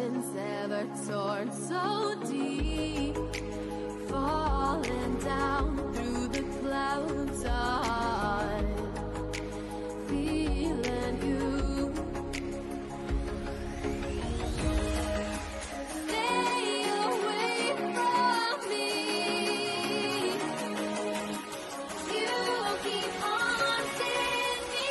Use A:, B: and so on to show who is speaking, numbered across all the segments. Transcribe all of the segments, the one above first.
A: been severed, torn so deep, falling down through the clouds. I'm feeling you. Stay away from me. You keep haunting me.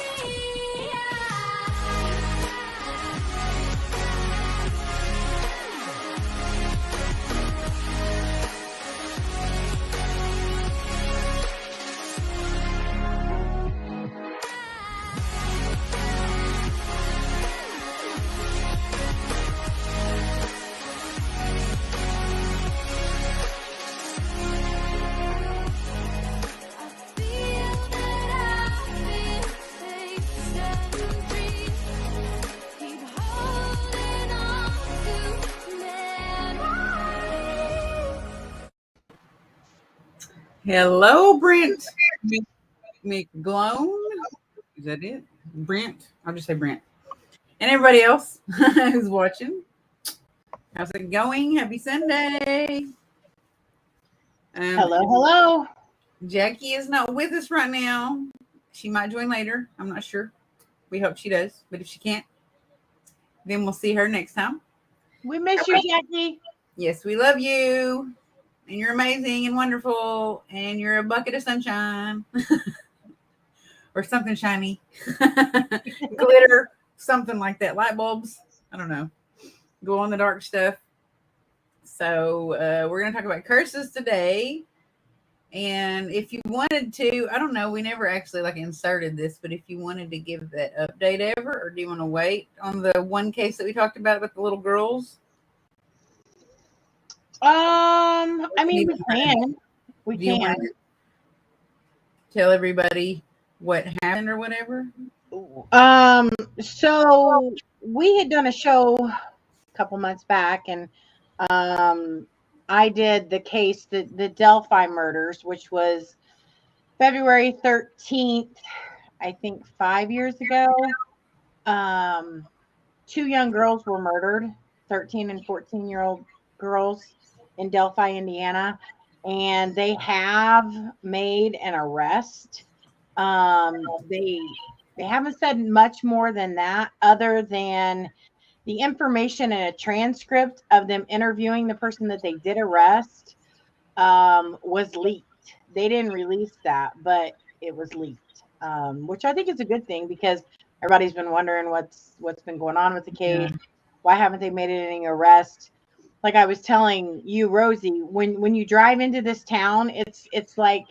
B: Hello, Brent McGlone. Is that it? Brent? I'll just say Brent. And everybody else who's watching. How's it going? Happy Sunday.
C: Hello.
B: Jackie is not with us right now. She might join later. I'm not sure. We hope she does. But if she can't, then we'll see her next time.
C: We miss you, Jackie.
B: Yes, we love you. And you're amazing and wonderful. And you're a bucket of sunshine. Or something shiny. Glitter. Something like that. Light bulbs. I don't know. Glow in the dark stuff. So we're going to talk about curses today. And if you wanted to, I don't know, we never actually inserted this, but if you wanted to give that update ever, or do you want to wait on the one case that we talked about with the little girls?
C: I mean, we can. We can.
B: Tell everybody what happened or whatever?
C: So we had done a show a couple months back, and I did the case, the Delphi murders, which was February 13th, I think 5 years ago. 2 young girls were murdered, 13 and 14-year-old girls in Delphi, Indiana, and they have made an arrest. They haven't said much more than that, other than the information in a transcript of them interviewing the person that they did arrest was leaked. They didn't release that, but it was leaked, which I think is a good thing, because everybody's been wondering what's been going on with the case. Yeah. Why haven't they made any arrest? Like I was telling you, Rosie, when you drive into this town, it's like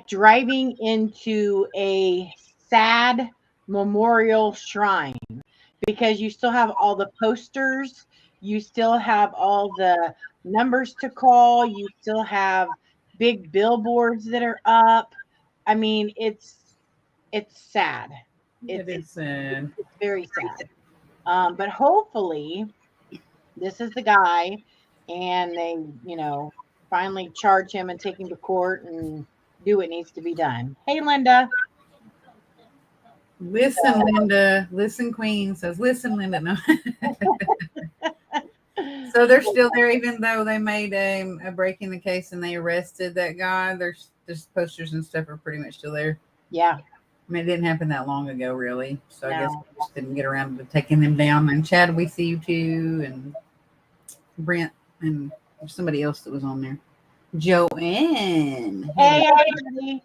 C: driving into a sad memorial shrine, because you still have all the posters, you still have all the numbers to call, you still have big billboards that are up. I mean, it's sad.
B: It's sad.
C: It's very sad. But hopefully this is the guy, and they, finally charge him and take him to court and do what needs to be done. Hey, Linda.
B: Listen, Linda. Listen, Queen says, listen, Linda. No. So they're still there, even though they made a break in the case and they arrested that guy. There's posters and stuff are pretty much still there.
C: Yeah.
B: I mean, it didn't happen that long ago, really. So I guess we just didn't get around to taking them down. And Chad, we see you too. And Brent, and there's somebody else that was on there. Joanne.
C: Hey.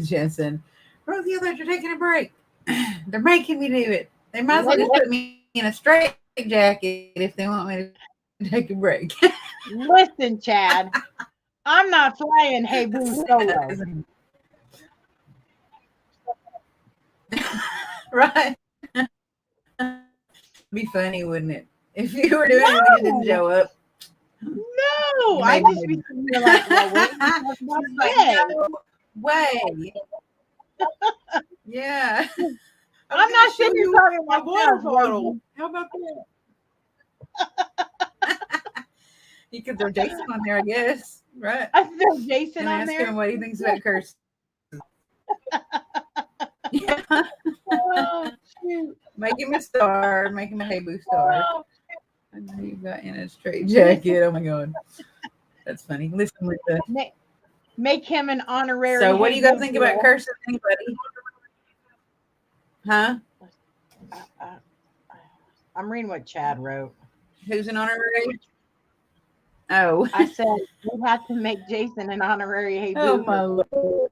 B: Jess said, Rosie, the others are taking a break. They're making me do it. They might as well just put me in a straight jacket if they want me to take a break.
C: Listen, Chad, I'm not flying Hey Boo solo.
B: Right. Be funny, wouldn't it? If you were doing it and you didn't show up.
C: No, I just be like,
B: no way. Yeah.
C: I'm not sitting here talking about water bottle.
B: How about that? You could throw Jason on there, I guess. Right?
C: I throw Jason on there.
B: Ask him what he thinks about curses. Yeah.
C: Oh, shoot.
B: Make him a star. Make him a Hey Boo star. I know you got in a straight jacket. Oh my god, that's funny. Listen, Linda.
C: Make him an honorary.
B: So, what do
C: Hey
B: you guys
C: Boo
B: think
C: girl.
B: about curses? Anybody? Huh?
C: I'm reading what Chad wrote.
B: Who's an honorary? Oh,
C: I said we have to make Jason an honorary Hey Boo.
B: oh my lord.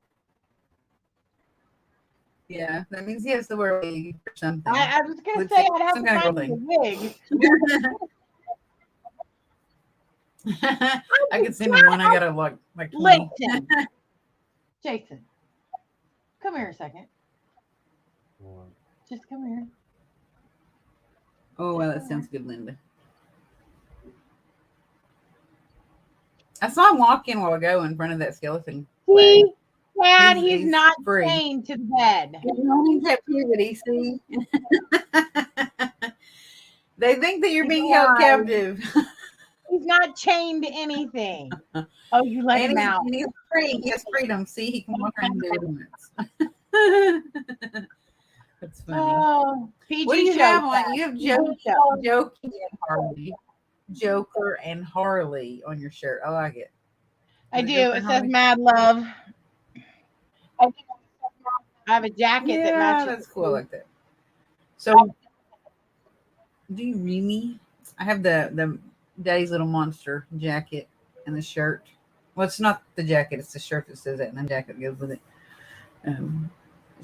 B: Yeah, that means he has to wear a wig or something.
C: I was gonna
B: Lipstick,
C: say I'd have
B: some
C: to
B: kind of
C: find
B: girl
C: him a wig.
B: I could send him one. I got a like 20.
C: Listen, Jason, come here a second. Just come here.
B: Oh, well, that sounds good, Linda. I saw him walk in a while ago in front of that skeleton.
C: See, Dad,
B: He's-
C: he's
B: he's
C: not
B: free.
C: chained to the bed.
B: He's not in captivity, see? They think that you're being held
C: Why?
B: captive.
C: He's not chained to anything. Oh, you let him out.
B: And he's free. He has freedom. See, he can walk around and do what he wants. That's funny.
C: Oh, PG
B: What do you
C: show
B: have
C: that.
B: on? You have
C: PG show.
B: Jokey and Harley. Joker and Harley on your shirt. I like it.
C: I
B: Is it
C: do.
B: Joker
C: It
B: and
C: says
B: Harley?
C: Mad Love. I have a jacket that
B: Yeah,
C: matches.
B: that's cool. I like that. So, do you read me? I have the Daddy's Little Monster jacket and the shirt. Well, it's not the jacket; it's the shirt that says that, and the jacket goes with it.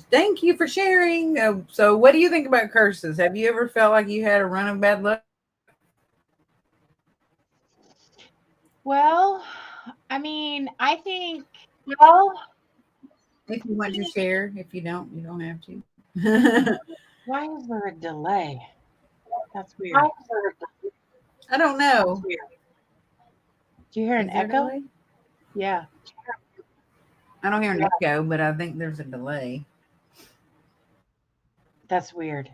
B: Thank you for sharing. So, what do you think about curses? Have you ever felt like you had a run of bad luck?
C: Well, I mean, I think.
B: If you want to share, if you don't have to.
C: Why is there a delay? That's weird.
B: I don't know.
C: Do you hear an
B: Is there a
C: echo?
B: delay?
C: Yeah.
B: I don't hear an echo, but I think there's a delay.
C: That's weird.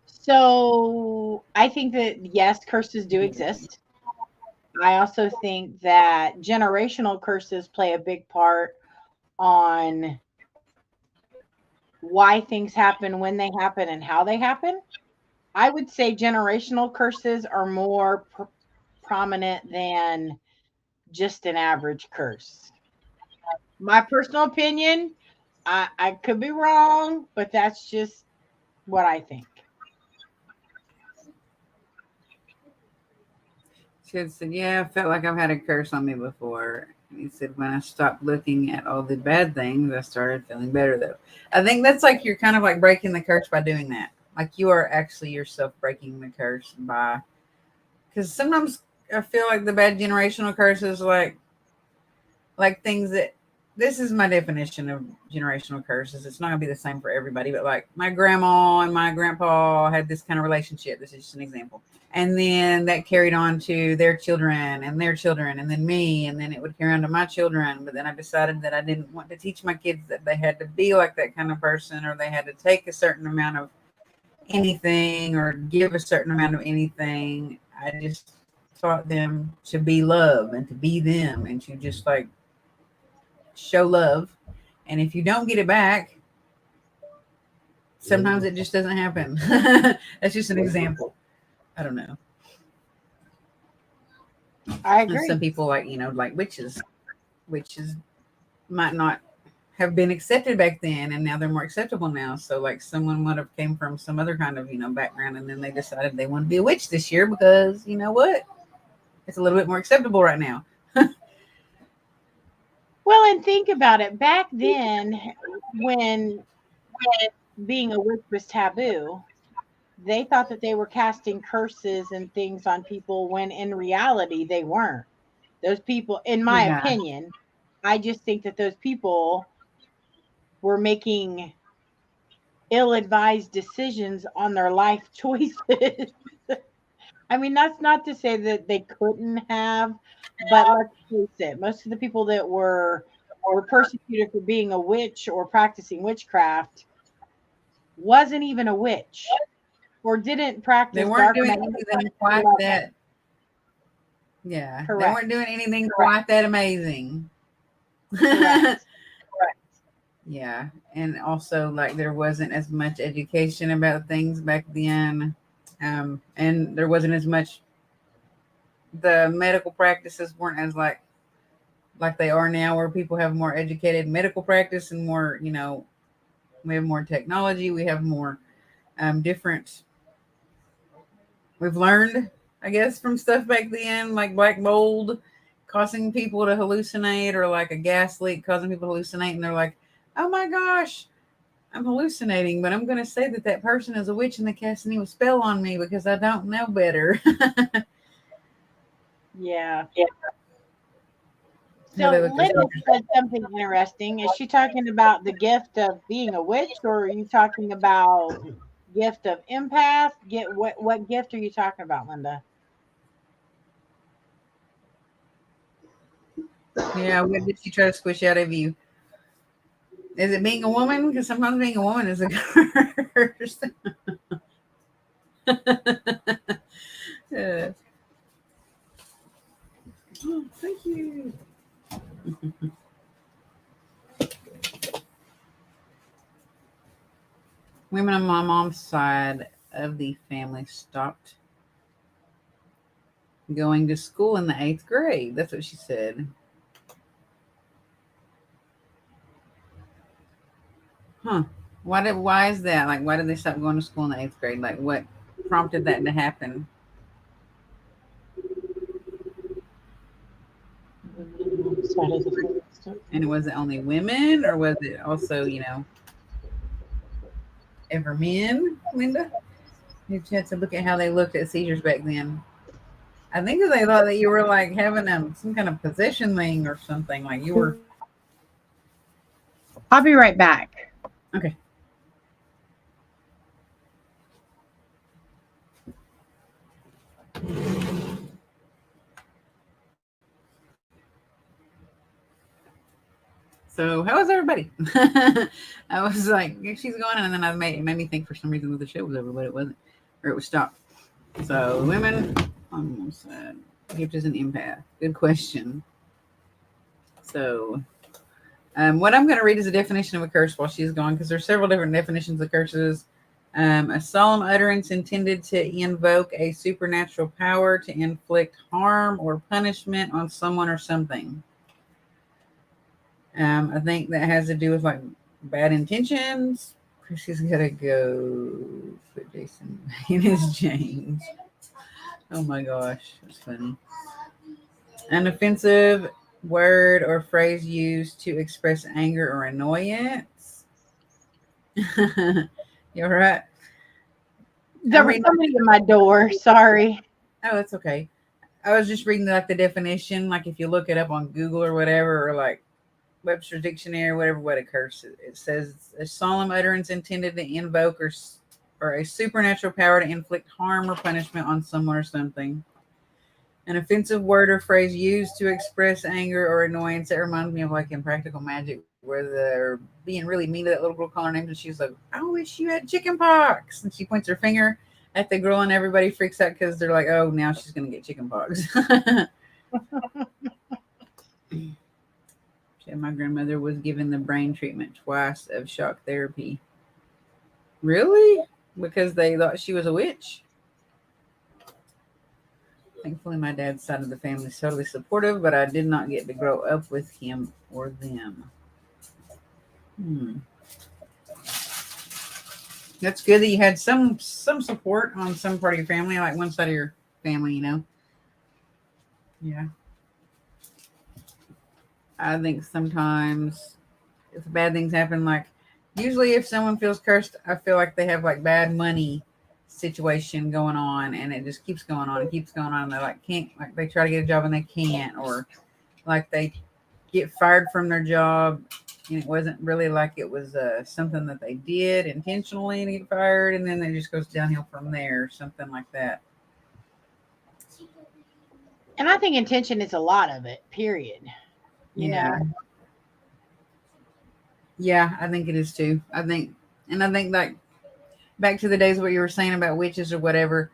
C: So I think that yes, curses do exist. I also think that generational curses play a big part on why things happen, when they happen, and how they happen. I would say generational curses are more prominent than just an average curse. My personal opinion, I could be wrong, but that's just what I think.
B: She had said, yeah, I felt like I've had a curse on me before. And he said, when I stopped looking at all the bad things, I started feeling better, though. I think that's like you're kind of like breaking the curse by doing that. Like you are actually yourself breaking the curse by, because sometimes I feel like the bad generational curse is like things that, this is my definition of generational curses. It's not going to be the same for everybody, but like my grandma and my grandpa had this kind of relationship. This is just an example. And then that carried on to their children and their children, and then me, and then it would carry on to my children. But then I decided that I didn't want to teach my kids that they had to be like that kind of person, or they had to take a certain amount of anything or give a certain amount of anything. I just taught them to be love and to be them and to just like show love. And if you don't get it back, sometimes it just doesn't happen. That's just an example. I don't know.
C: I
B: And
C: agree.
B: some people like, like witches might not have been accepted back then, and now they're more acceptable now. So like someone would have came from some other kind of, background, and then they decided they want to be a witch this year because you know what? It's a little bit more acceptable right now.
C: Well, and think about it. Back then, when being a witch was taboo, they thought that they were casting curses and things on people when in reality they weren't. Those people, in my
B: Yeah.
C: opinion, I just think that those people were making ill-advised decisions on their life choices. I mean, that's not to say that they couldn't have, but let's face it, most of the people that were persecuted for being a witch or practicing witchcraft wasn't even a witch or didn't practice
B: They weren't
C: dark
B: doing
C: magic.
B: anything quite that. Yeah,
C: Correct.
B: They weren't doing anything quite that amazing.
C: Correct.
B: Yeah. And also, like, there wasn't as much education about things back then. And there wasn't as much, the medical practices weren't as like they are now, where people have more educated medical practice and more, we have more technology, we have more different, we've learned, I guess, from stuff back then, like black mold causing people to hallucinate, or like a gas leak causing people to hallucinate, and they're like, oh my gosh, I'm hallucinating, but I'm going to say that that person is a witch and they cast a spell on me because I don't know better.
C: Yeah.
B: How
C: So
B: they look at
C: Linda said something interesting. Is she talking about the gift of being a witch, or are you talking about gift of empath? Get what gift are you talking about, Linda?
B: Yeah, what did she try to squish out of you? Is it being a woman? Because sometimes being a woman is a curse. Yeah. Oh, thank you. Women on my mom's side of the family stopped going to school in the eighth grade. That's what she said. Huh. Why is that? Like, why did they stop going to school in the eighth grade? Like, what prompted that to happen? And was it only women, or was it also, ever men, Linda? You had to look at how they looked at seizures back then. I think that they thought that you were like having some kind of possession thing or something. Like you were
C: I'll be right back.
B: okay. So how was everybody? I was like, yeah, she's going, and then it made me think for some reason that the show was over, but it wasn't, or it was stopped. So women almost said gift is an empath. Good question. So what I'm going to read is a definition of a curse while she's gone, because there's several different definitions of curses. A solemn utterance intended to invoke a supernatural power to inflict harm or punishment on someone or something. I think that has to do with like bad intentions. She's got to go put Jason in his James. Oh my gosh, that's funny. An offensive word or phrase used to express anger or annoyance. You're right.
C: There was somebody at my door. Sorry.
B: Oh, that's okay. I was just reading like the definition, like if you look it up on Google or whatever, or like Webster's Dictionary, whatever, what a curse. It says a solemn utterance intended to invoke or a supernatural power to inflict harm or punishment on someone or something. An offensive word or phrase used to express anger or annoyance. That reminds me of like in Practical Magic, where they're being really mean to that little girl, calling her names, and she's like, "I wish you had chicken pox," and she points her finger at the girl, and everybody freaks out because they're like, "Oh, now she's gonna get chicken pox." My grandmother was given the brain treatment twice of shock therapy. Really? Because they thought she was a witch? Thankfully, my dad's side of the family is totally supportive, but I did not get to grow up with him or them. That's good that you had some support on some part of your family, like one side of your family, Yeah. I think sometimes if bad things happen, like usually if someone feels cursed, I feel like they have like bad money situation going on, and it just keeps going on and keeps going on. And they like can't, like they try to get a job and they can't, or like they get fired from their job and it wasn't really like it was something that they did intentionally and get fired, and then it just goes downhill from there, something like that.
C: And I think intention is a lot of it, period. You
B: Yeah.
C: know,
B: Yeah, I think it is too. I think like back to the days what you were saying about witches or whatever.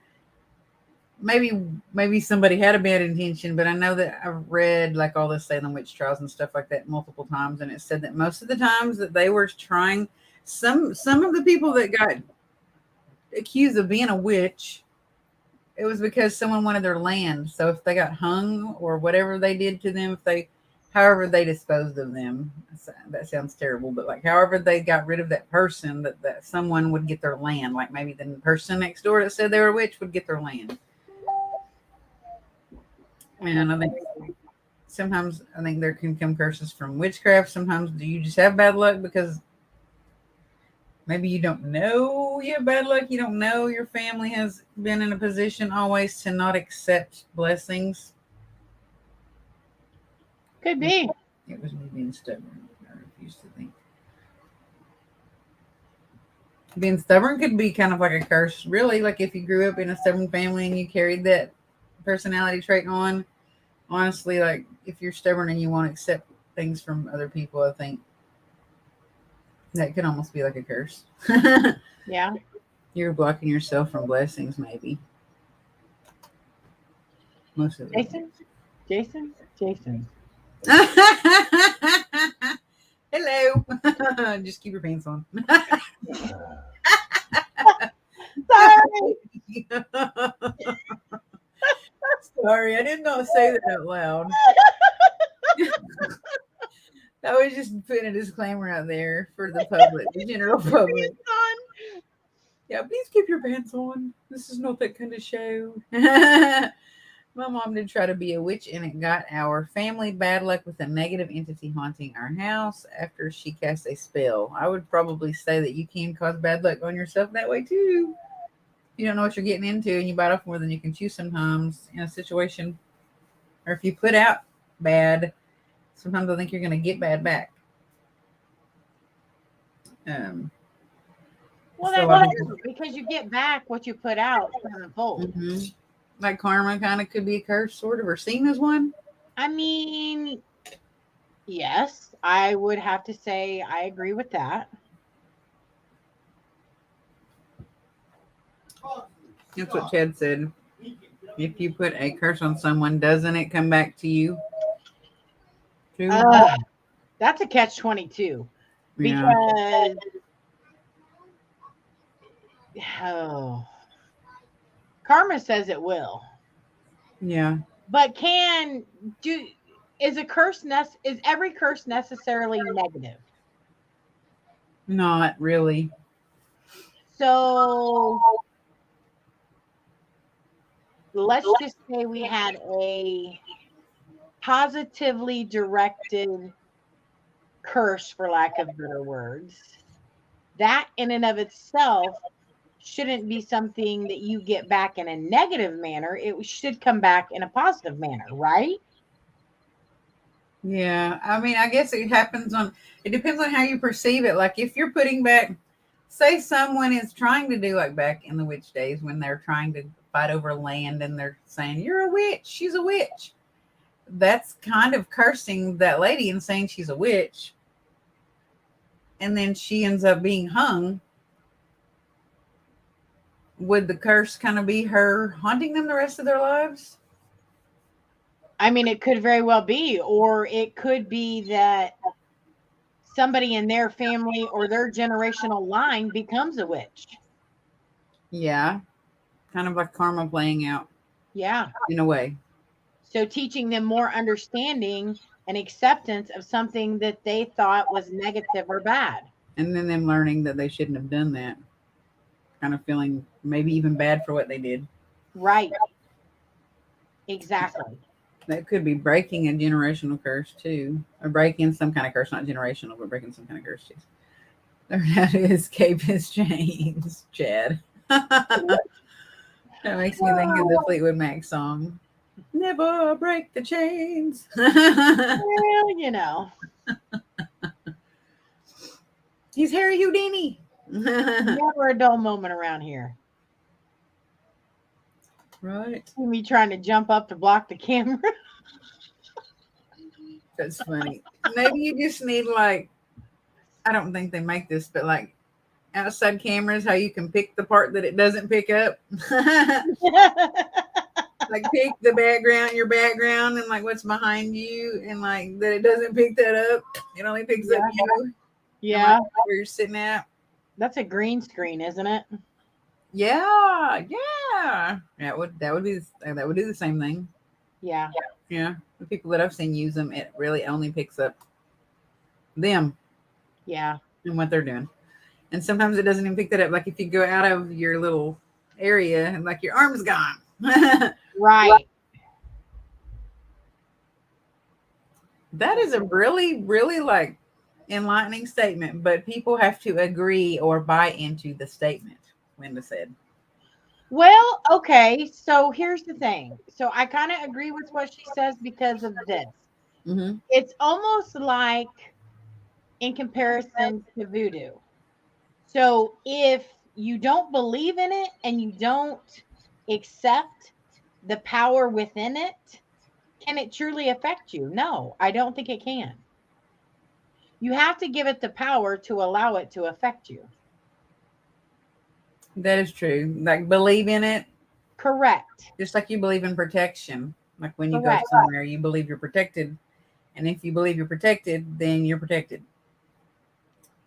B: maybe somebody had a bad intention, but I know that I've read like all the Salem witch trials and stuff like that multiple times, and it said that most of the times that they were trying, some of the people that got accused of being a witch, it was because someone wanted their land. So if they got hung or whatever they did to them, if they, however they disposed of them, that sounds terrible, but like however they got rid of that person, that someone would get their land. Like maybe the person next door that said they were a witch would get their land. And I think sometimes I think there can come curses from witchcraft. Sometimes do you just have bad luck because maybe you don't know you have bad luck. You don't know your family has been in a position always to not accept blessings.
C: Could be.
B: It was me being stubborn. I refuse to think. Being stubborn could be kind of like a curse, really. Like if you grew up in a stubborn family and you carried that personality trait on. Honestly, like if you're stubborn and you won't accept things from other people, I think that could almost be like a curse.
C: Yeah.
B: You're blocking yourself from blessings, maybe. Most of it.
C: Jason.
B: Hello. Just keep your pants on.
C: Sorry.
B: Sorry, I did not say that out loud. I was just putting a disclaimer out there for the public, the general public. Yeah, please keep your pants on. This is not that kind of show. My mom did try to be a witch, and it got our family bad luck with a negative entity haunting our house after she cast a spell. I would probably say that you can cause bad luck on yourself that way too. You don't know what you're getting into, and you bite off more than you can chew sometimes in a situation. Or if you put out bad, sometimes I think you're going to get bad back.
C: Well,
B: So
C: that's true, because you get back what you put out from the fold.
B: Like karma kind of could be a curse, sort of, or seen as one.
C: I mean, yes, I would have to say I agree with that.
B: That's what Chad said. If you put a curse on someone, doesn't it come back to you? Too?
C: That's a catch-22
B: Yeah.
C: because karma says it will,
B: Yeah.
C: but is every curse necessarily negative?
B: Not really.
C: So let's just say we had a positively directed curse, for lack of better words. That in and of itself shouldn't be something that you get back in a negative manner. It should come back in a positive manner, right?
B: Yeah. I mean, I guess it depends on how you perceive it. Like if you're putting back, say someone is trying to do like back in the witch days when they're trying to fight over land and they're saying, you're a witch, she's a witch. That's kind of cursing that lady and saying she's a witch. And then she ends up being hung. Would the curse kind of be her haunting them the rest of their lives?
C: I mean, it could very well be, or it could be that somebody in their family or their generational line becomes a witch.
B: Yeah. Kind of like karma playing out.
C: Yeah.
B: In a way.
C: So teaching them more understanding and acceptance of something that they thought was negative or bad.
B: And then them learning that they shouldn't have done that. Kind of feeling maybe even bad for what they did.
C: Right. Exactly.
B: That could be breaking a generational curse too. Or breaking some kind of curse, not generational, but breaking some kind of curse too. Learn how to escape his chains, Chad. That makes me think of the Fleetwood Mac song. Never break the chains.
C: Well, you know.
B: He's Harry Houdini.
C: Never a dull moment around here.
B: Right.
C: See me trying to jump up to block the camera.
B: That's funny. Maybe you just need like, I don't think they make this, but like outside cameras, how you can pick the part that it doesn't pick up. like pick the background, your background, and like what's behind you, and like that it doesn't pick that up. It only picks up you and
C: Yeah.
B: like where you're sitting at.
C: That's a green screen, isn't it?
B: Yeah, yeah. That would do the same thing.
C: Yeah.
B: Yeah, the people that I've seen use them, it really only picks up them
C: Yeah.
B: and what they're doing. And sometimes it doesn't even pick that up. Like if you go out of your little area and like your arm's gone.
C: Right.
B: That is a really, really like enlightening statement, but people have to agree or buy into the statement when it's said.
C: Well, okay. So here's the thing. So I kind of agree with what she says because of this.
B: Mm-hmm.
C: It's almost like in comparison to voodoo. So if you don't believe in it and you don't accept the power within it, can it truly affect you? No, I don't think it can. You have to give it the power to allow it to affect you.
B: That is true. Like believe in it,
C: Correct.
B: just like you believe in protection. Like when you go
C: Correct.
B: somewhere, you believe you're protected. And if you believe you're protected, then you're protected.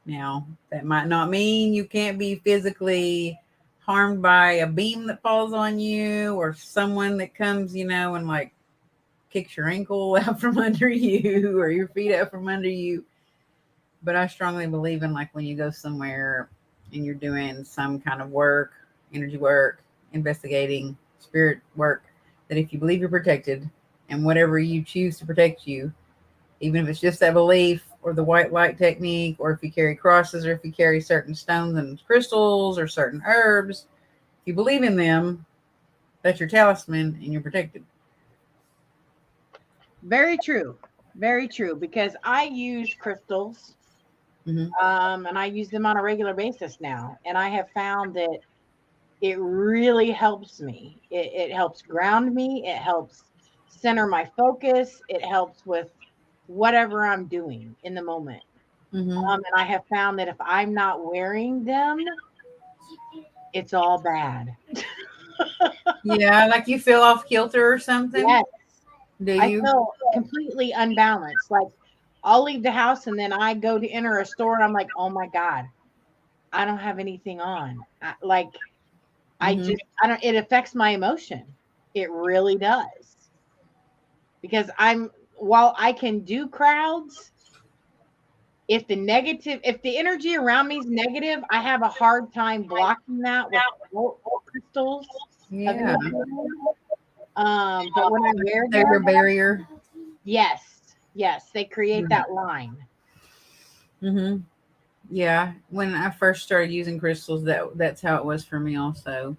B: Now, that might not mean you can't be physically harmed by a beam that falls on you or someone that comes, and like kicks your ankle out from under you or your feet out from under you. But I strongly believe in like when you go somewhere and you're doing some kind of work, energy work, investigating, spirit work, that if you believe you're protected and whatever you choose to protect you, even if it's just that belief or the white light technique, or if you carry crosses, or if you carry certain stones and crystals or certain herbs, if you believe in them, that's your talisman and you're protected.
C: Very true. Very true. Because I use crystals,
B: Mm-hmm.
C: and I use them on a regular basis now. And I have found that it really helps me. It helps ground me. It helps center my focus. It helps with whatever I'm doing in the moment.
B: Mm-hmm.
C: And I have found that if I'm not wearing them, it's all bad.
B: Yeah, like you feel off kilter or something.
C: Yes,
B: Do
C: I
B: you?
C: feel completely unbalanced. Like I'll leave the house and then I go to enter a store and I'm like, oh my God, I don't have anything on.
B: Mm-hmm.
C: I don't, it affects my emotion. It really does. Because while I can do crowds, if the energy around me is negative, I have a hard time blocking that with crystals of
B: Yeah,
C: any kind. But when I wear
B: they're your
C: them,
B: barrier.
C: yes, they create that line.
B: Mm-hmm. Yeah, when I first started using crystals, that's how it was for me also.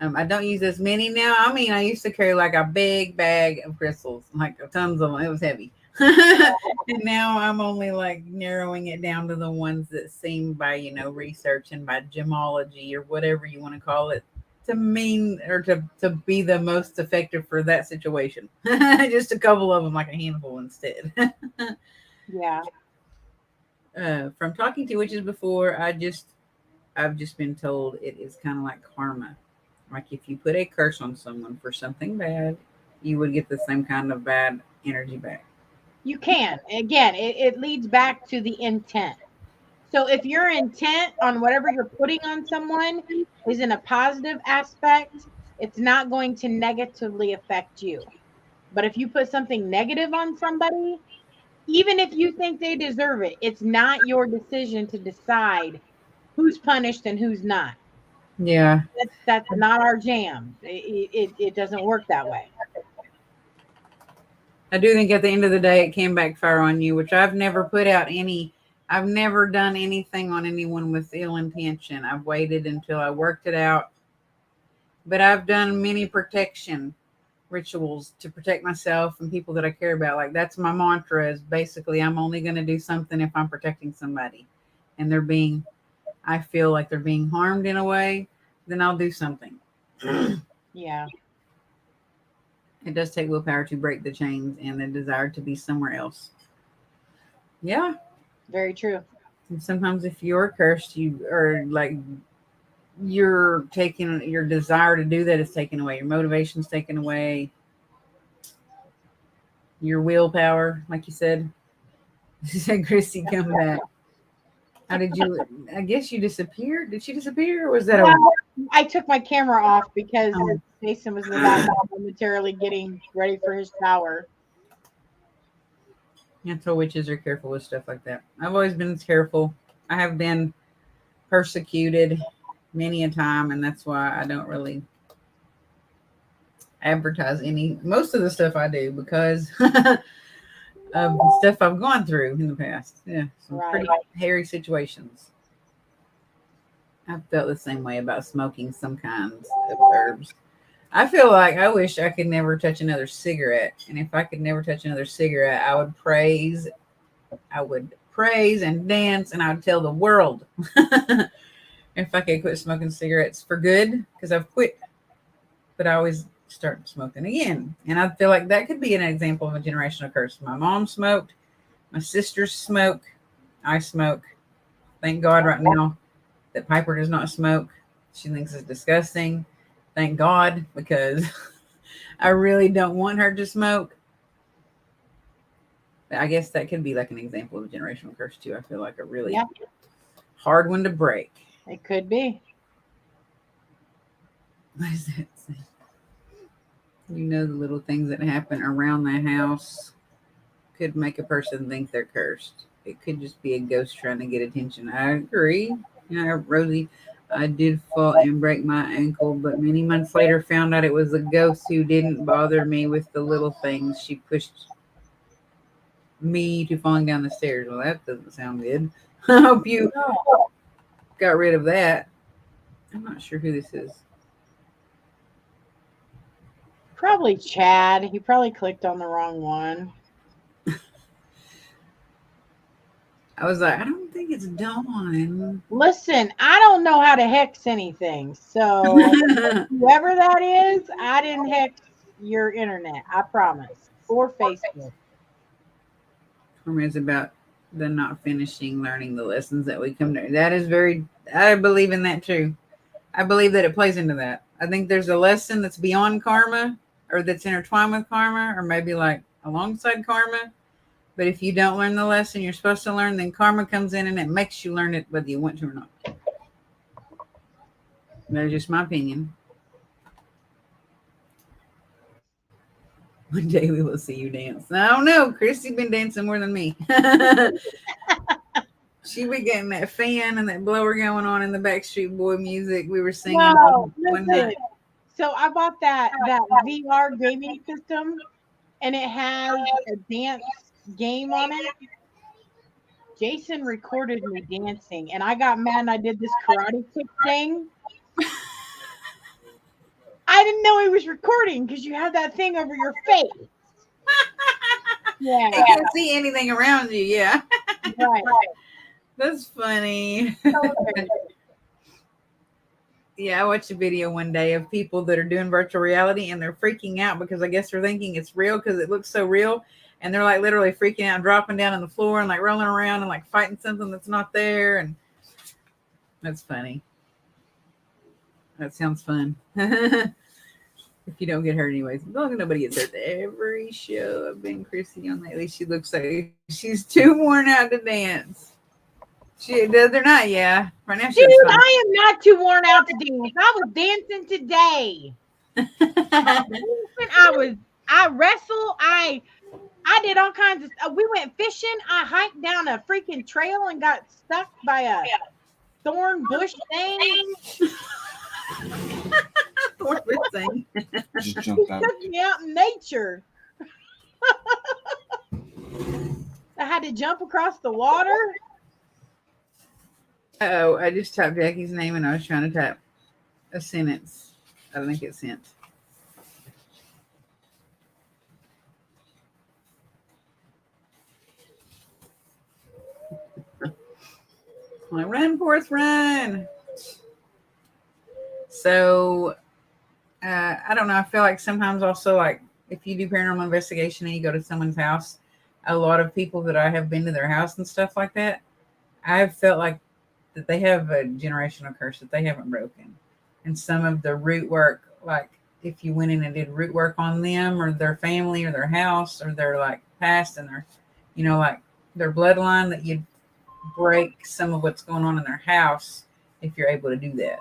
B: I don't use as many now. I mean, I used to carry like a big bag of crystals, like tons of them. It was heavy. And now I'm only like narrowing it down to the ones that seem by, research and by gemology or whatever you want to call it to mean or to be the most effective for that situation. Just a couple of them, like a handful instead.
C: Yeah.
B: From talking to witches before, I've just been told it is kind of like karma. Like if you put a curse on someone for something bad, you would get the same kind of bad energy back.
C: You can. Again, it leads back to the intent. So if your intent on whatever you're putting on someone is in a positive aspect, it's not going to negatively affect you. But if you put something negative on somebody, even if you think they deserve it, it's not your decision to decide who's punished and who's not.
B: Yeah,
C: That's not our jam. It doesn't work that way.
B: I do think at the end of the day it can backfire on you, which I've never done anything on anyone with ill intention. I've waited until I worked it out. But I've done many protection rituals to protect myself and people that I care about. Like that's my mantra is basically I'm only going to do something if I'm protecting somebody and I feel like they're being harmed in a way, then I'll do something.
C: Yeah.
B: It does take willpower to break the chains and the desire to be somewhere else. Yeah.
C: Very true.
B: And sometimes if you're cursed, you are like you're taking your desire to do that is taken away. Your motivation's taken away. Your willpower, like you said. She said, Christy, come back. How did you? I guess you disappeared. Did she disappear, or was that a?
C: Well, I took my camera off because
B: Oh.
C: Jason was in the background momentarily getting ready for his shower.
B: That's why witches are careful with stuff like that. I've always been careful. I have been persecuted many a time, and that's why I don't really advertise most of the stuff I do because of stuff I've gone through in the past. Yeah, some
C: Right.
B: pretty hairy situations. I felt the same way about smoking some kinds of herbs. I feel like I wish I could never touch another cigarette. And if I could never touch another cigarette, I would praise and dance, and I would tell the world if I could quit smoking cigarettes for good, because I've quit, but I always start smoking again. And I feel like that could be an example of a generational curse. My mom smoked, my sisters smoke, I smoke. Thank God right now that Piper does not smoke. She thinks it's disgusting. Thank God, because I really don't want her to smoke. But I guess that could be like an example of a generational curse too. I feel like a really
C: Yeah,
B: hard one to break.
C: it could be.
B: What does that say? You know, the little things that happen around the house could make a person think they're cursed. It could just be a ghost trying to get attention. I agree. You know, Rosie, I did fall and break my ankle, but many months later found out it was a ghost who didn't bother me with the little things. She pushed me to falling down the stairs. Well, that doesn't sound good. I hope you got rid of that. I'm not sure who this is.
C: Probably Chad. He probably clicked on the wrong one.
B: I was like, I don't think it's Dawn.
C: Listen, I don't know how to hex anything. So whoever that is, I didn't hex your internet. I promise. Or Facebook.
B: It's about the not finishing learning the lessons that we come to. That is I believe in that too. I believe that it plays into that. I think there's a lesson that's beyond karma or that's intertwined with karma or maybe like alongside karma. But if you don't learn the lesson you're supposed to learn, then karma comes in and it makes you learn it whether you want to or not. That's just my opinion. One day we will see you dance. I don't know. Christy's been dancing more than me. She be getting that fan and that blower going on in the Backstreet Boy music. We were singing
C: No,
B: one
C: listen.
B: night.
C: So I bought that VR gaming system, and it has a dance game on it. Jason recorded me dancing, and I got mad and I did this karate kick thing. I didn't know he was recording because you have that thing over your face. Yeah,
B: You can't see anything around you. Yeah.
C: right.
B: That's funny. Yeah, I watched a video one day of people that are doing virtual reality and they're freaking out because I guess they're thinking it's real because it looks so real. And they're like literally freaking out, dropping down on the floor and like rolling around and like fighting something that's not there. And that's funny. That sounds fun. If you don't get hurt anyways. As long as nobody gets hurt every show I've been Chrissy on lately, she looks like she's too worn out to dance. They're not, yeah. Right now,
C: Dude, I am not too worn out to dance. I was dancing today. I wrestle. I did all kinds of stuff. We went fishing. I hiked down a freaking trail and got stuck by a thorn bush thing.
B: thing.
D: Just
C: He
D: jumped out.
C: took me out in nature. I had to jump across the water.
B: Oh, I just typed Jackie's name and I was trying to type a sentence. I don't think it sent. Like, run, Forrest, run. So, I don't know. I feel like sometimes also, like, if you do paranormal investigation and you go to someone's house, a lot of people that I have been to their house and stuff like that, I've felt like that they have a generational curse that they haven't broken. And some of the root work, like if you went in and did root work on them or their family or their house or their like past and their, like their bloodline, that you'd break some of what's going on in their house if you're able to do that.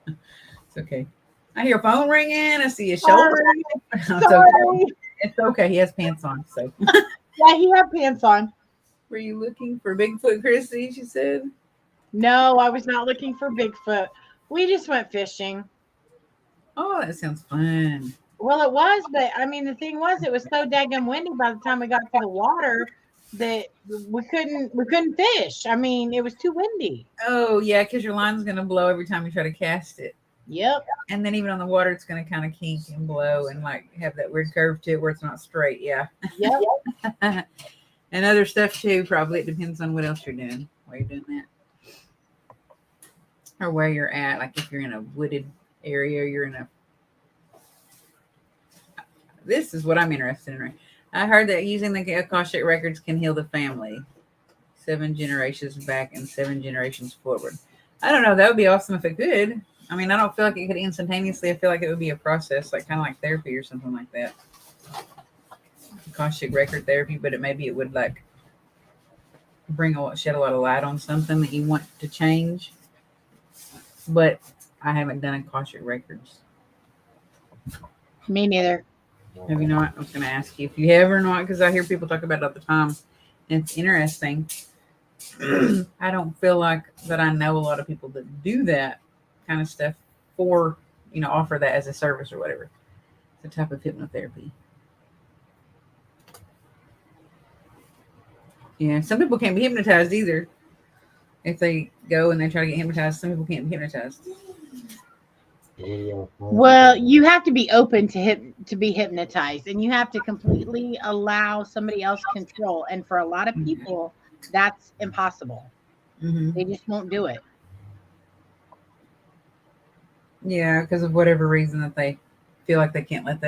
B: It's okay. I hear a phone ringing. I see his shoulder. It's
C: Sorry.
B: okay. It's okay. He has pants on. So,
C: Yeah, he had pants on.
B: were you looking for Bigfoot, Chrissy? She said.
C: No, I was not looking for Bigfoot. We just went fishing.
B: Oh, that sounds fun.
C: Well, it was, but I mean, the thing was, it was so daggum windy by the time we got to the water that we couldn't fish. I mean, it was too windy.
B: Oh, yeah, because your line's going to blow every time you try to cast it.
C: Yep.
B: And then even on the water, it's going to kind of kink and blow and like have that weird curve to it where it's not straight. Yeah.
C: Yep.
B: And other stuff too. Probably it depends on what else you're doing while you're doing that. Or where you're at. Like if you're in a wooded area, you're in a. This is what I'm interested in. Right? I heard that using the Akashic records can heal the family 7 generations back and 7 generations forward. I don't know. That would be awesome if it could. I mean, I don't feel like it could instantaneously. I feel like it would be a process, like kind of like therapy or something like that. Akashic record therapy, but maybe it would like shed a lot of light on something that you want to change. But I haven't done Akashic records.
C: Me neither.
B: Have you not? I was going to ask you if you have or not, because I hear people talk about it all the time. And it's interesting. I don't feel like that I know a lot of people that do that kind of stuff for, offer that as a service or whatever. It's a type of hypnotherapy. Yeah, some people can't be hypnotized either. If they go and they try to get hypnotized, some people can't be hypnotized.
C: Well, you have to be open to be hypnotized, and you have to completely allow somebody else control. And for a lot of people, that's impossible.
B: Mm-hmm.
C: They just won't do it.
B: Yeah, because of whatever reason that they feel like they can't let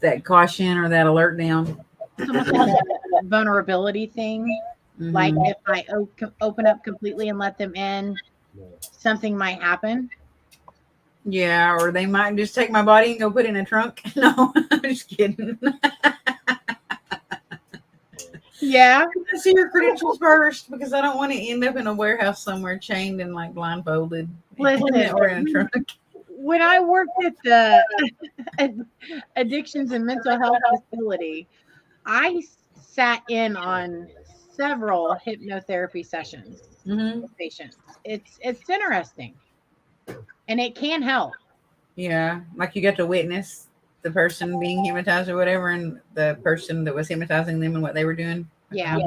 B: that caution or that alert down.
C: It's almost like a vulnerability thing.
B: Mm-hmm.
C: Like if I open up completely and let them in, something might happen.
B: Yeah, or they might just take my body and go put it in a trunk. No, I'm just kidding.
C: Yeah.
B: I see your credentials first because I don't want to end up in a warehouse somewhere chained and like blindfolded.
C: Listen,
B: or in a trunk.
C: When I worked at the addictions and mental health facility, I sat in on several hypnotherapy sessions with patients. It's interesting, and it can help.
B: Yeah, like you got to witness the person being hypnotized or whatever, and the person that was hypnotizing them and what they were doing.
C: Yeah,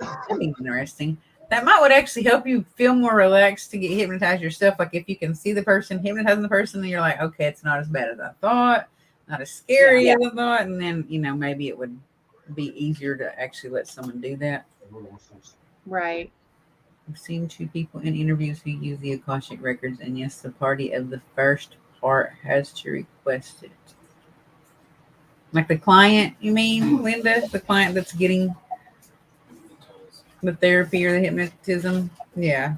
B: that'd be interesting. That would actually help you feel more relaxed to get hypnotized yourself. Like if you can see the person hypnotizing the person, and you're like, okay, it's not as bad as I thought, not as scary as I thought, and then maybe it would be easier to actually let someone do that.
C: right.
B: I've seen 2 people in interviews who use the Akashic records, and yes, the party of the first part has to request it. Like the client, you mean, Linda? The client that's getting the therapy or the hypnotism? Yeah.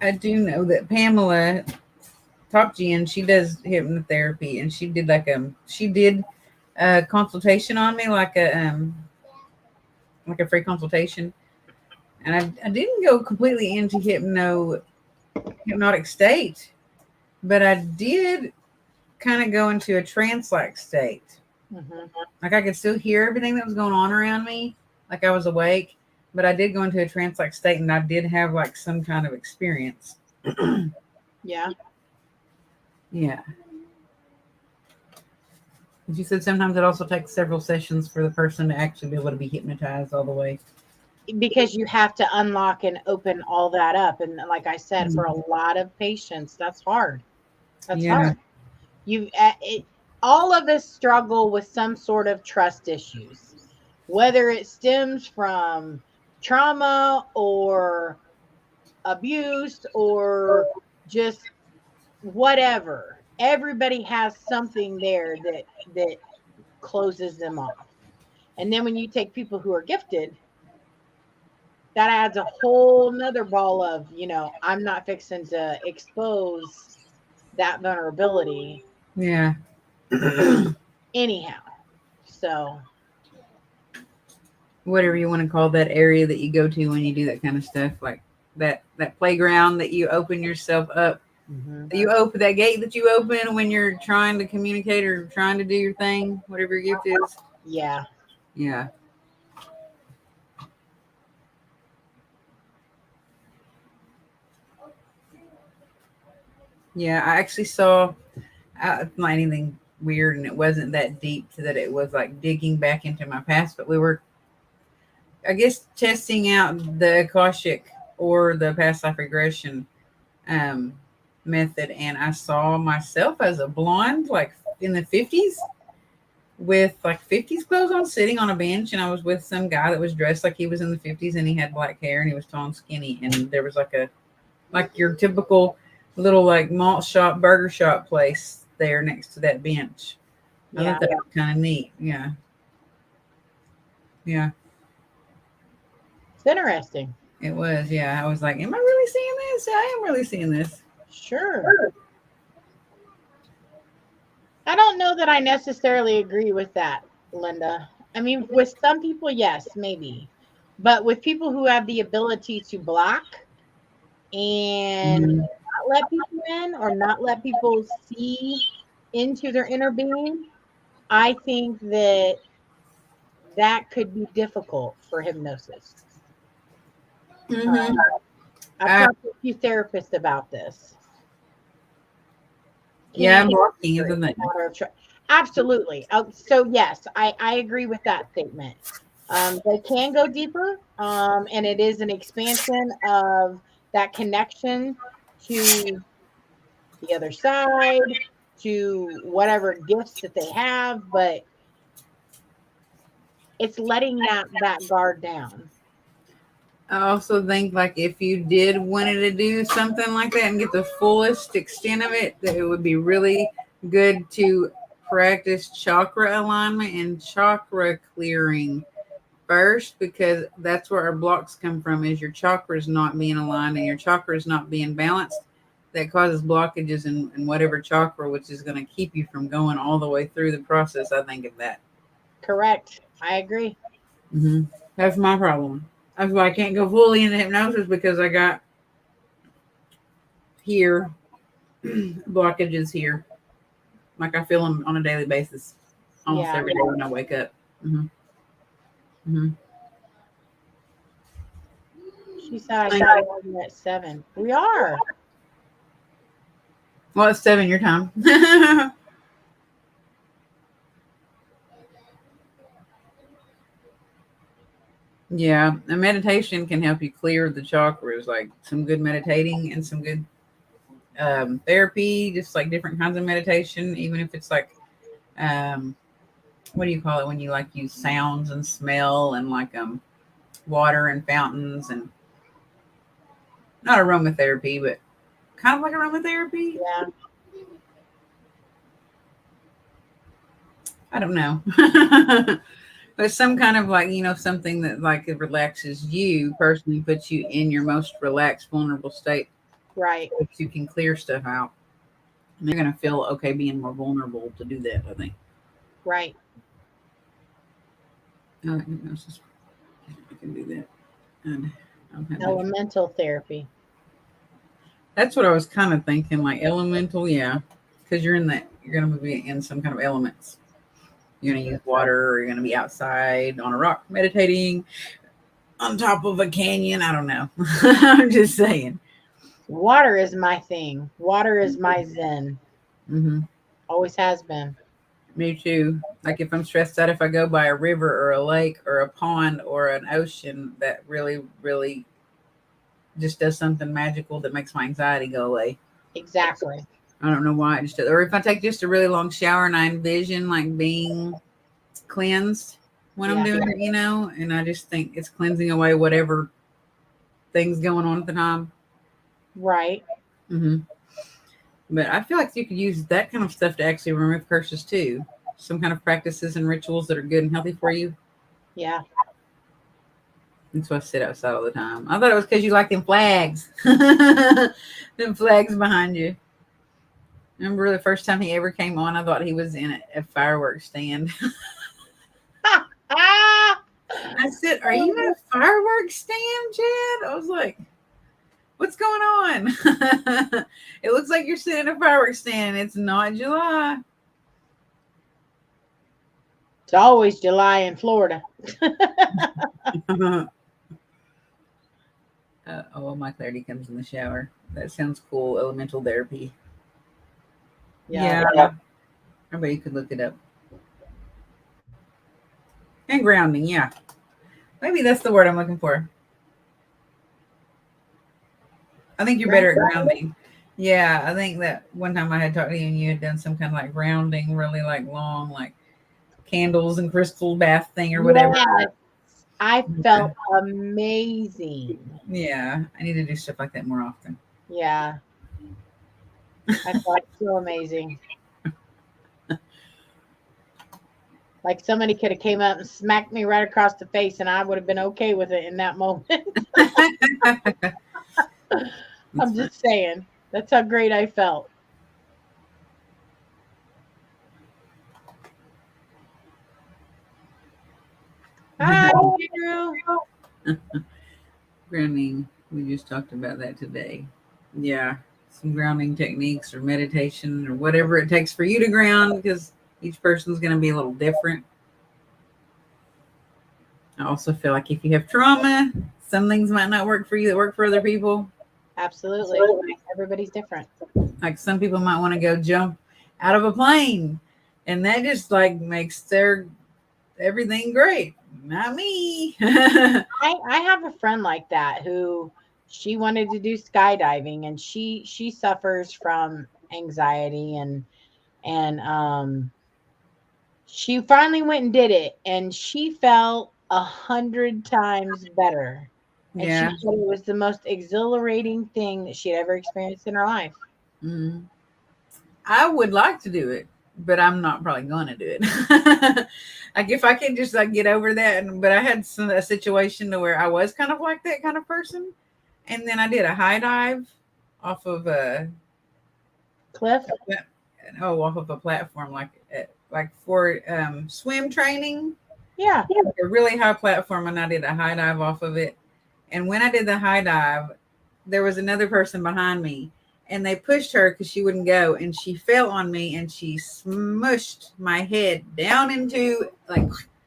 B: I do know that Pamela Topjian, she does hypnotherapy, and she did a consultation on me, like a free consultation. And I didn't go completely into hypnotic state, but I did kind of go into a trance-like state.
C: Mm-hmm.
B: Like I could still hear everything that was going on around me, like I was awake, but I did go into a trance-like state, and I did have like some kind of experience.
C: Yeah.
B: Yeah. But you said sometimes it also takes several sessions for the person to actually be able to be hypnotized all the way.
C: Because you have to unlock and open all that up. And like I said, for a lot of patients, that's hard. That's hard. All of us struggle with some sort of trust issues, whether it stems from trauma or abuse or just whatever. Everybody has something there that closes them off. And then when you take people who are gifted, that adds a whole nother ball of, I'm not fixing to expose that vulnerability
B: Yeah.
C: anyhow. So,
B: Whatever you want to call that area that you go to when you do that kind of stuff, like that playground that you open yourself up. You open that gate that you open when you're trying to communicate or trying to do your thing, whatever your gift is.
C: yeah.
B: Yeah. Yeah, I actually saw it's not anything weird, and it wasn't that deep to that it was like digging back into my past, but we were, I guess, testing out the Akashic or the past life regression um, method, and I saw myself as a blonde, like in the 50s, with like 50s clothes on, sitting on a bench, and I was with some guy that was dressed like he was in the 50s, and he had black hair, and he was tall and skinny, and there was like your typical little like malt shop, burger shop place there next to that bench. I
C: Yeah.
B: thought that was kind of neat. Yeah. Yeah,
C: It's interesting.
B: it was. Yeah. I was like, am I really seeing this? I am really seeing this.
C: Sure. I don't know that I necessarily agree with that, Linda. I mean, with some people, yes, maybe. But with people who have the ability to block and
B: Mhm.
C: not let people in or not let people see into their inner being, I think that could be difficult for hypnosis.
B: Mhm.
C: I've
B: Uh,
C: talked to a few therapists about this.
B: yeah,
C: Can
B: blocking is
C: it's
B: a
C: a
B: thing.
C: matter of absolutely. So yes, I agree with that statement. They can go deeper, and it is an expansion of that connection to the other side, to whatever gifts that they have, but it's letting that guard down.
B: I also think like if you did wanted to do something like that and get the fullest extent of it, that it would be really good to practice chakra alignment and chakra clearing first, because that's where our blocks come from, is your chakras not being aligned and your chakras not being balanced. That causes blockages in whatever chakra, which is going to keep you from going all the way through the process. I think of that.
C: Correct. I agree.
B: That's my problem. That's why I can't go fully into hypnosis, because I got here blockages here. Like I feel them on a daily basis, almost
C: Yeah.
B: every day when I wake up. hmm hmm
C: She said I started working at 7. We are.
B: Well, it's 7 your time. Yeah, a meditation can help you clear the chakras, like some good meditating and some good therapy, just like different kinds of meditation, even if it's like, um, what do you call it when you like use sounds and smell and like water and fountains, and not aromatherapy, but kind of like aromatherapy.
C: Yeah.
B: I don't know. But some kind of like, something that like it relaxes you personally, puts you in your most relaxed, vulnerable state,
C: Right.
B: so you can clear stuff out. And you're going to feel okay being more vulnerable to do that, I think.
C: Right.
B: I like hypnosis. I can do that. And
C: Elemental therapy.
B: that's what I was kind of thinking, like elemental, yeah. Because you're going to be in some kind of elements. You're going to use water, or you're going to be outside on a rock meditating on top of a canyon. I don't know. I'm just saying.
C: Water is my thing. Water is my zen.
B: hmm
C: Always has been.
B: Me too. Like if I'm stressed out, if I go by a river or a lake or a pond or an ocean, that really, really just does something magical that makes my anxiety go away.
C: Exactly.
B: I don't know why it just does. Or if I take just a really long shower and I envision like being cleansed when I'm
C: Yeah.
B: doing it, and I just think it's cleansing away whatever things going on at the time.
C: Right.
B: hmm But I feel like you could use that kind of stuff to actually remove curses too. Some kind of practices and rituals that are good and healthy for you.
C: Yeah.
B: That's why I sit outside all the time. I thought it was because you like them flags. Them flags behind you. Remember the first time he ever came on, I thought he was in a fireworks stand.
C: Ah!
B: I said, "Are you in a fireworks stand, Chad?" I was like, "What's going on?" It looks like you're sitting in a fireworks stand. It's not July.
C: It's always July in Florida.
B: Oh, my clarity comes in the shower. That sounds cool. Elemental therapy.
C: Yeah.
B: Yeah. I bet you could look it up. And grounding, yeah. Maybe that's the word I'm looking for. I think you're better at grounding. Yeah, I think that one time I had talked to you and you had done some kind of like grounding, really like long, like candles and crystal bath thing or whatever.
C: Yes. I felt amazing.
B: Yeah, I need to do stuff like that more often.
C: Yeah. I felt so amazing. Like somebody could have came up and smacked me right across the face and I would have been okay with it in that moment. I'm just saying. That's how great I felt. Hi, Andrew.
B: Grounding, we just talked about that today. Yeah, some grounding techniques or meditation or whatever it takes for you to ground because each person's going to be a little different. I also feel like if you have trauma, some things might not work for you that work for other people.
C: Absolutely. Everybody's different.
B: Like some people might want to go jump out of a plane, and that just like makes their everything great. Not me.
C: I have a friend like that who she wanted to do skydiving and she suffers from anxiety and she finally went and did it and she felt 100 times better. And she
B: Yeah.
C: said it was the most exhilarating thing that she had ever experienced in her life.
B: Mhm. I would like to do it, but I'm not probably going to do it. Like if I can just like get over that, but I had a situation to where I was kind of like that kind of person, and then I did a high dive off of
C: Cliff?
B: off of a platform like for swim training,
C: Yeah.
B: like a really high platform, and I did a high dive off of it. And when I did the high dive, there was another person behind me, and they pushed her because she wouldn't go, and she fell on me, and she smushed my head down into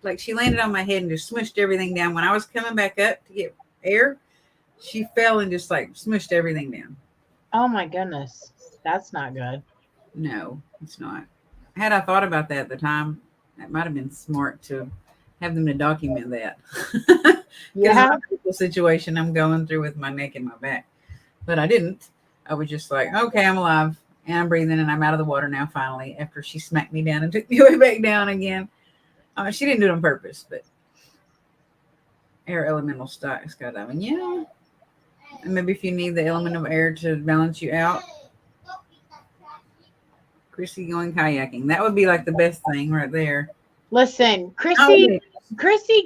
B: like she landed on my head and just smushed everything down. When I was coming back up to get air, she fell and just like smushed everything down.
C: Oh my goodness. That's not good.
B: No, it's not. Had I thought about that at the time, that might have been smart to have them to document that. Because
C: Yeah.
B: of the critical situation I'm going through with my neck and my back. But I didn't. I was just like, okay, I'm alive and I'm breathing and I'm out of the water now, finally, after she smacked me down and took me way back down again. She didn't do it on purpose, but air elemental skydiving. Yeah. And maybe if you need the element of air to balance you out, Chrissy going kayaking. That would be like the best thing right there.
C: Listen, Chrissy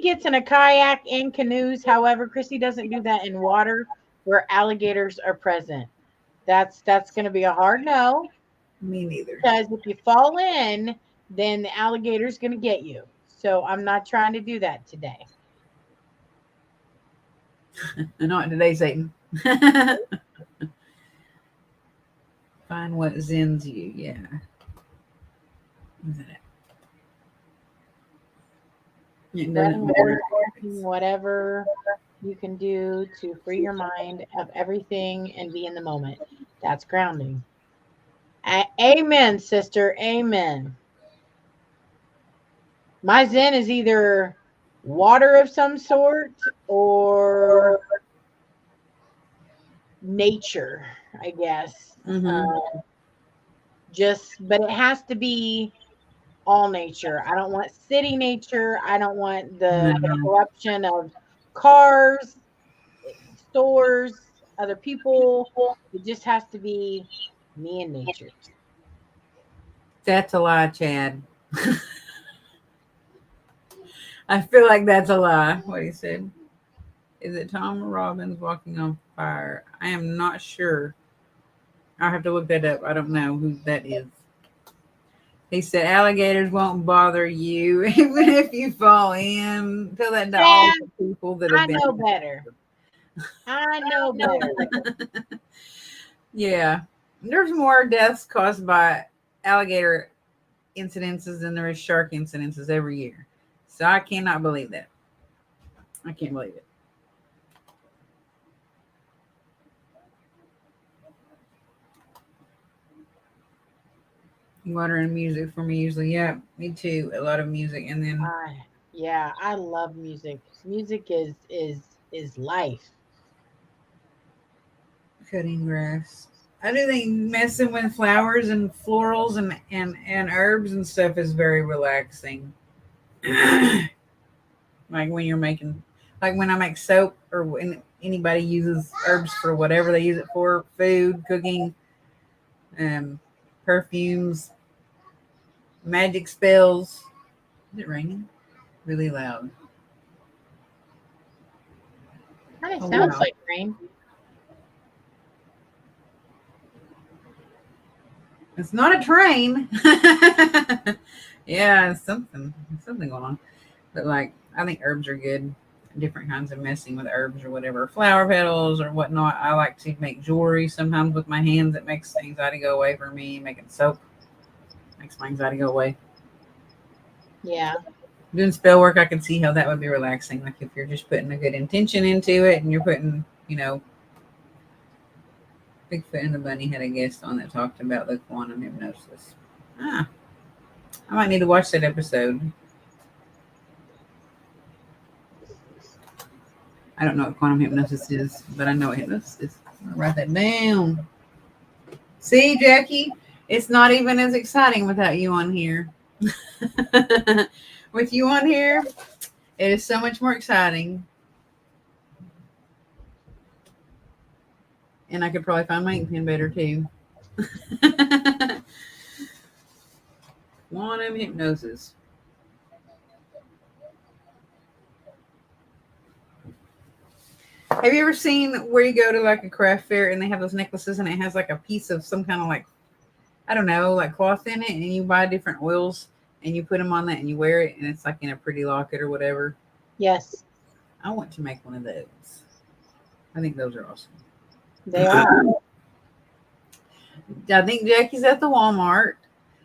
C: gets in a kayak and canoes. However, Chrissy doesn't do that in water where alligators are present. That's going to be a hard no
B: Me neither.
C: because if you fall in, then the alligator's going to get you. So I'm not trying to do that today.
B: Not today, Satan. Find what zens you. Yeah. Where's that at? It doesn't matter.
C: Whatever you can do to free your mind of everything and be in the moment. That's grounding. Amen, sister. Amen. My zen is either water of some sort or nature, I guess.
B: Mm-hmm.
C: But it has to be all nature. I don't want city nature. I don't want the
B: No.
C: corruption of cars, stores, other people. It just has to be me and nature.
B: That's a lie, Chad. I feel like that's a lie. What he said. Is it Tom Robbins walking on fire? I am not sure. I'll have to look that up. I don't know who that is. He said alligators won't bother you even if you fall in. Tell that to all
C: Dad,
B: the people that have
C: I
B: been.
C: know better. I know better.
B: Yeah. There's more deaths caused by alligator incidences than there is shark incidences every year. So I cannot believe that. I can't believe it. Water and music for me usually. Yeah, me too. A lot of music, and then
C: Yeah, I love music. Music is life.
B: cutting grass. I do think messing with flowers and florals and herbs and stuff is very relaxing. Like when you're making, like when I make soap or when anybody uses herbs for whatever they use it for, food, cooking, um, perfumes, magic spells. Is it raining? Really loud.
C: Kind of
B: Oh
C: sounds
B: wow.
C: like rain.
B: It's not a train. Yeah, it's something going on. But like, I think herbs are good. Different kinds of messing with herbs or whatever, flower petals or whatnot. I like to make jewelry sometimes with my hands. It makes anxiety go away for me. Making soap makes my anxiety go away.
C: Yeah.
B: Doing spell work, I can see how that would be relaxing. Like if you're just putting a good intention into it and you're putting, Bigfoot and the Bunny had a guest on that talked about the quantum hypnosis. Ah, I might need to watch that episode. I don't know what quantum hypnosis is, but I know what hypnosis is. I'll write that down. See, Jackie, it's not even as exciting without you on here. With you on here, it is so much more exciting. And I could probably find my ink pen better too. Quantum hypnosis. Have you ever seen where you go to like a craft fair and they have those necklaces and it has like a piece of some kind of like, I don't know, like cloth in it, and you buy different oils and you put them on that and you wear it and it's like in a pretty locket or whatever?
C: Yes,
B: I want to make one of those. I think those are awesome.
C: they are.
B: I think Jackie's at the Walmart.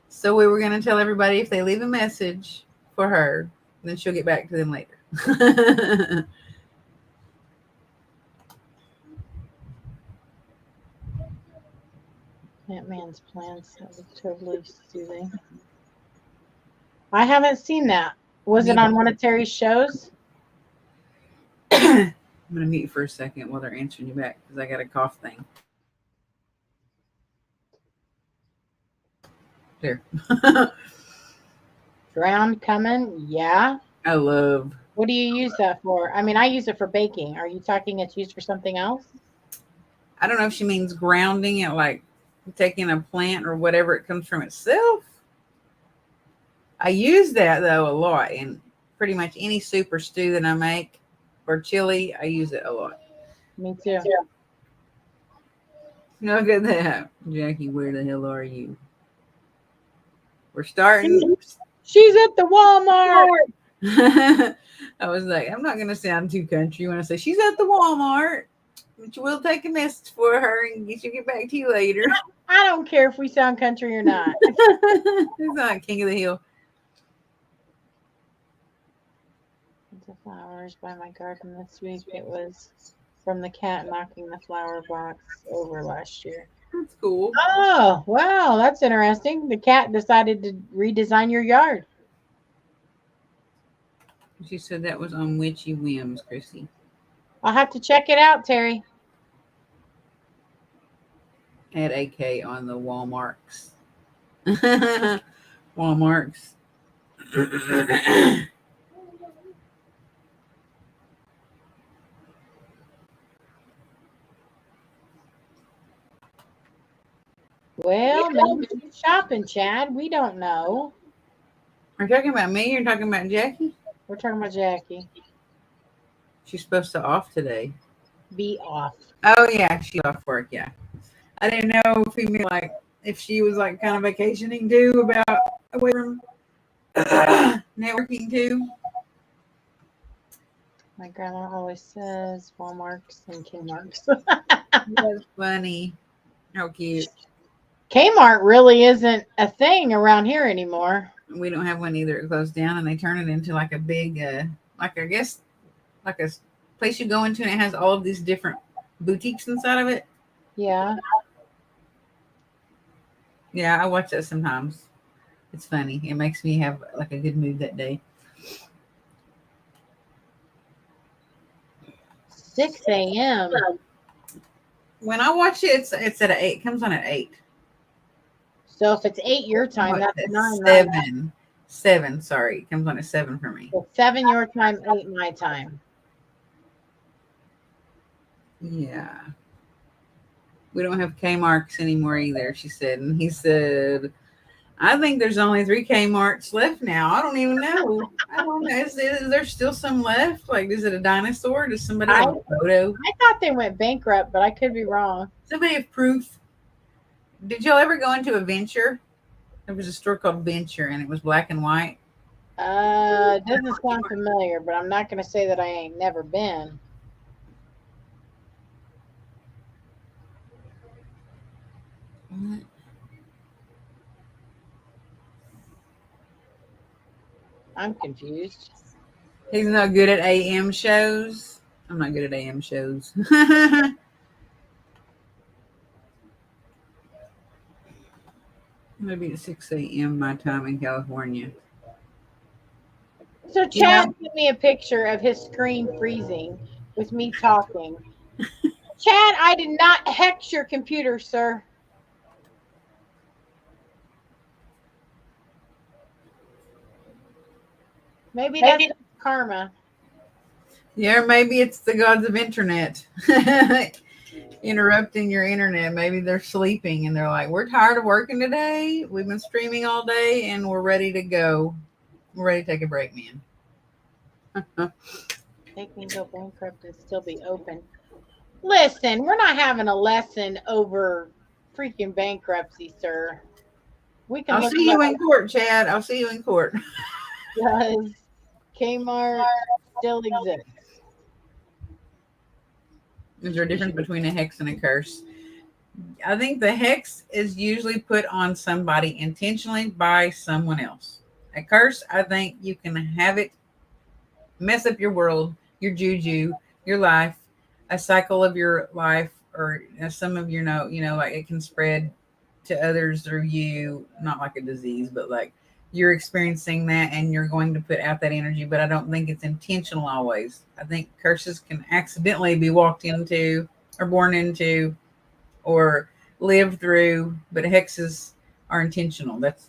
B: So we were going to tell everybody if they leave a message for her, then she'll get back to them later.
C: That man's plans that was totally soothing. I haven't seen that. Was it on one of Terry's shows?
B: I'm going to mute for a second while they're answering you back because I got a cough thing. There.
C: Ground coming? Yeah.
B: I love.
C: What do you use that for? I mean, I use it for baking. Are you talking it's used for something else?
B: I don't know if she means grounding it, like taking a plant or whatever it comes from itself. I use that though a lot in pretty much any soup or stew that I make or chili. I use it a lot.
C: Me too.
B: Look at that, Jackie. Where the hell are you? We're starting.
C: She's at the Walmart.
B: I was like, I'm not gonna sound too country when I say she's at the Walmart, but we'll take a message for her and she'll get back to you later.
C: I don't care if we sound country or not.
B: It's not King of the Hill.
C: The flowers by my garden this week. It was from the cat knocking the flower box over last year.
B: That's cool.
C: Oh, wow, that's interesting. The cat decided to redesign your yard.
B: She said that was on Witchy Whims, Chrissy.
C: I'll have to check it out, Terry.
B: Add AK on the Walmarts. Walmarts.
C: Well, maybe she's shopping, Chad. We don't know.
B: Are you talking about me? You're talking about Jackie?
C: We're talking about Jackie.
B: She's supposed to off today.
C: Be off.
B: Oh yeah, she off work. Yeah, I didn't know if he meant like if she was like kind of vacationing too, about away from networking too.
C: My grandma always says Walmarts and Kmart's.
B: That's funny. How cute.
C: Kmart really isn't a thing around here anymore.
B: We don't have one either. It closed down, and they turn it into like a big, like I guess, like a place you go into, and it has all of these different boutiques inside of it.
C: Yeah.
B: Yeah, I watch that sometimes. It's funny. It makes me have like a good mood that day.
C: 6 a.m.
B: When I watch it, it's at 8. It comes on at 8.
C: So if it's 8 your time,
B: What,
C: that's 9.
B: 7. 7. Sorry, it comes on at 7 for me.
C: So 7 your time, 8 my time.
B: Yeah. We don't have Kmarks anymore either, she said. And he said, I think there's only 3 Kmarts left now. I don't even know. I don't know. Is there still some left? Like, is it a dinosaur? Does somebody have a photo?
C: I thought they went bankrupt, but I could be wrong.
B: Somebody have proof? Did y'all ever go into a Venture? There was a store called Venture, and it was black and white.
C: It doesn't sound familiar, but I'm not going to say that I ain't never been. I'm confused.
B: He's not good at AM shows. I'm not good at AM shows. Maybe at 6 a.m. my time in California.
C: So Chad sent me a picture of his screen freezing with me talking. Chad, I did not hex your computer, sir. Maybe that's karma.
B: Yeah, maybe it's the gods of internet interrupting your internet. Maybe they're sleeping and they're like, we're tired of working today. We've been streaming all day and we're ready to go. We're ready to take a break, man.
C: Make me go bankrupt and still be open. Listen, we're not having a lesson over freaking bankruptcy, sir. We can
B: I'll see you in court, Chad. I'll see you in court.
C: Does Kmart still exist?
B: Is there a difference between a hex and a curse? I think the hex is usually put on somebody intentionally by someone else. A curse, I think you can have it mess up your world, your juju, your life, a cycle of your life, or some of your like it can spread to others through you, not like a disease, but like you're experiencing that and you're going to put out that energy, but I don't think it's intentional always. I think curses can accidentally be walked into or born into or lived through, but hexes are intentional. That's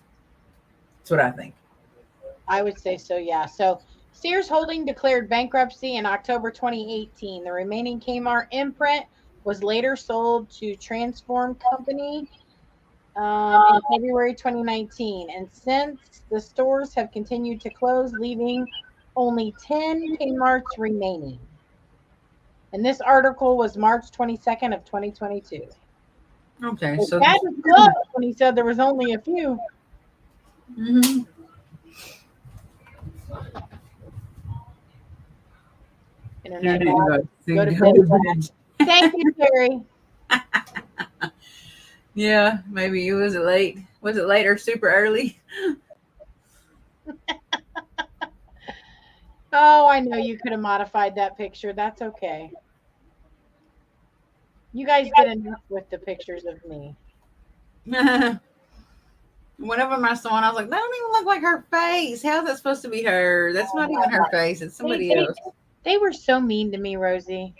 B: what I think.
C: I would say so, yeah. So Sears Holding declared bankruptcy in October 2018. The remaining Kmart imprint was later sold to Transform Company in February 2019. And since the stores have continued to close, leaving only 10 Kmarts remaining. And this article was March 22nd of 2022.
B: Okay,
C: So
B: so
C: that was close when he said there was only a few.
B: mm-hmm.
C: Internet,
B: Go
C: go to
B: to
C: bed. Thank you, Terry.
B: Yeah, maybe it was late. Was it late or super early?
C: Oh, I know you could have modified that picture. That's okay. You guys did enough with the pictures of me.
B: One of them I saw and I was like, that don't even look like her face. How's that supposed to be her? That's not even her face. It's somebody else.
C: They were so mean to me, Rosie.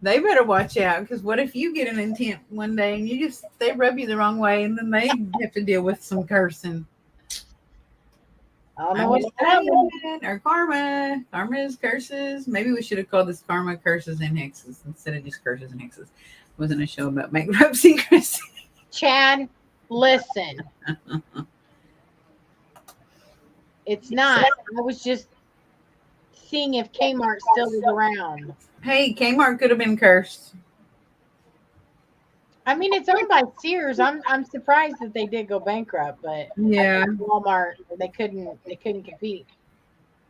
B: They better watch out, because what if you get an intent one day and they rub you the wrong way and then they have to deal with some cursing.
C: I don't know what's happening.
B: Or karma. Karma is curses. Maybe we should have called this karma, curses, and hexes instead of just curses and hexes. It wasn't a show about bankruptcy, Chris.
C: Chad, listen. It's not. I was just seeing if Kmart still was around.
B: Hey, Kmart could have been cursed.
C: I mean, it's owned by Sears. I'm surprised that they did go bankrupt, but I
B: Yeah.
C: think Walmart they couldn't compete.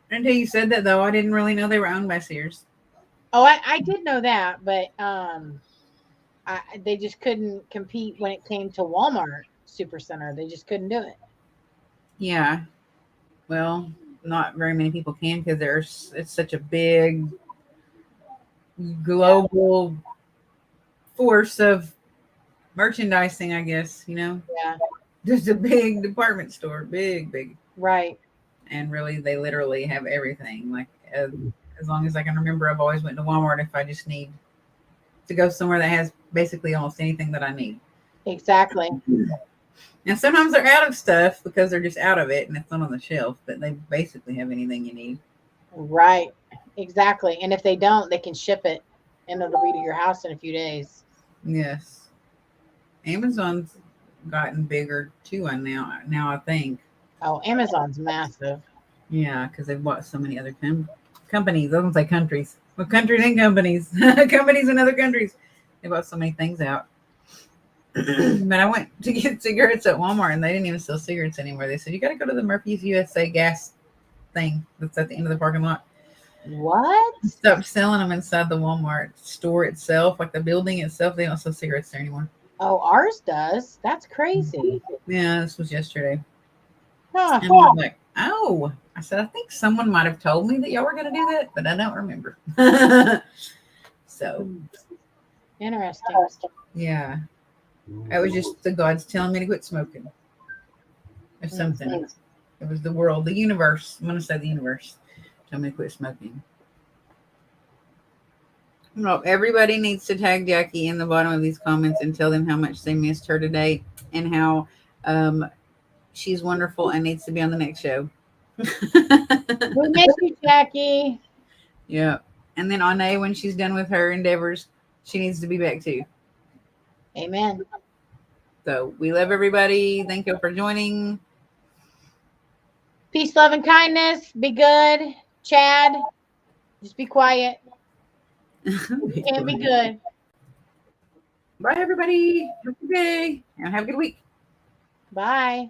B: Until you said that, though, I didn't really know they were owned by Sears.
C: Oh, I did know that, but they just couldn't compete when it came to Walmart Supercenter. They just couldn't do it.
B: Yeah. Well, not very many people can because it's such a big global force of merchandising, I guess,
C: Yeah,
B: just a big department store, big.
C: right.
B: And really, they literally have everything. Like, as long as I can remember, I've always went to Walmart if I just need to go somewhere that has basically almost anything that I need.
C: Exactly.
B: And sometimes they're out of stuff because they're just out of it and it's not on the shelf, but they basically have anything you need.
C: Right. Exactly. And if they don't, they can ship it and it'll be to your house in a few days.
B: Yes. Amazon's gotten bigger too now I think.
C: Oh, Amazon's massive.
B: Yeah, because they've bought so many other companies. I don't say countries. Well, countries and companies. Companies in other countries. They bought so many things out. But I went to get cigarettes at Walmart and they didn't even sell cigarettes anymore. They said, you got to go to the Murphy's USA gas thing that's at the end of the parking lot.
C: What?
B: Stopped selling them inside the Walmart store itself, like the building itself. They don't sell cigarettes there anymore.
C: Oh, ours does. That's crazy.
B: Yeah, this was yesterday.
C: Huh.
B: And I was like, oh, I said, I think someone might have told me that y'all were going to do that, but I don't remember. So,
C: Interesting.
B: yeah, it was just the gods telling me to quit smoking or something. It was the world, the universe. I'm going to say the universe told me to quit smoking. Well, everybody needs to tag Jackie in the bottom of these comments and tell them how much they missed her today and how she's wonderful and needs to be on the next show.
C: We miss you, Jackie.
B: Yeah. And then Ane, when she's done with her endeavors, she needs to be back too.
C: Amen.
B: So we love everybody. Thank you for joining.
C: Peace, love, and kindness. Be good. Chad, just be quiet. You can't be good.
B: Bye, everybody. Have a good day and have a good week.
C: Bye.